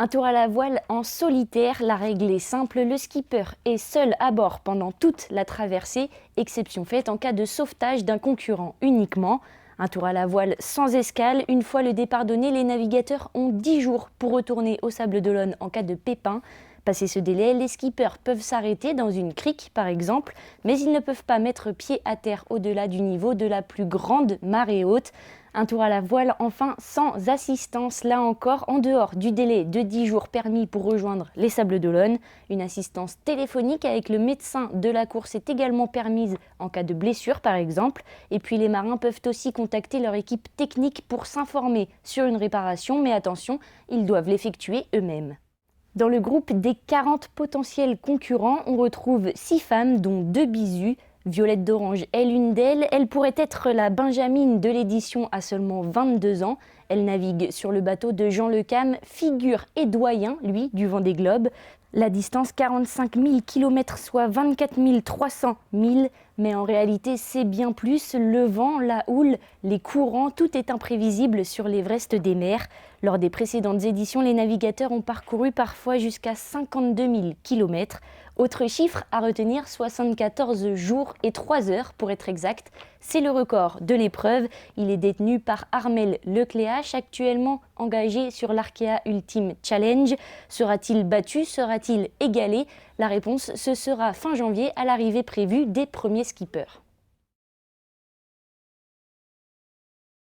Un tour à la voile en solitaire, la règle est simple, le skipper est seul à bord pendant toute la traversée, exception faite en cas de sauvetage d'un concurrent uniquement. Un tour à la voile sans escale, une fois le départ donné, les navigateurs ont 10 jours pour retourner au Sable d'Olonne en cas de pépin. Passé ce délai, les skippers peuvent s'arrêter dans une crique par exemple, mais ils ne peuvent pas mettre pied à terre au-delà du niveau de la plus grande marée haute. Un tour à la voile enfin sans assistance, là encore en dehors du délai de 10 jours permis pour rejoindre les Sables d'Olonne. Une assistance téléphonique avec le médecin de la course est également permise en cas de blessure par exemple. Et puis les marins peuvent aussi contacter leur équipe technique pour s'informer sur une réparation, mais attention, ils doivent l'effectuer eux-mêmes. Dans le groupe des 40 potentiels concurrents, on retrouve 6 femmes, dont 2 bisus. Violette d'Orange est l'une d'elles. Elle pourrait être la Benjamine de l'édition à seulement 22 ans. Elle navigue sur le bateau de Jean Le Cam, figure et doyen, lui, du Vendée Globe. La distance 45 000 km, soit 24 300 milles. Mais en réalité, c'est bien plus. Le vent, la houle, les courants, tout est imprévisible sur l'Everest des mers. Lors des précédentes éditions, les navigateurs ont parcouru parfois jusqu'à 52 000 km. Autre chiffre à retenir, 74 jours et 3 heures pour être exact. C'est le record de l'épreuve. Il est détenu par Armel Lecléache, actuellement engagé sur l'Arkea Ultimate Challenge. Sera-t-il battu? Sera-t-il égalé? La réponse, ce sera fin janvier à l'arrivée prévue des premiers skippers.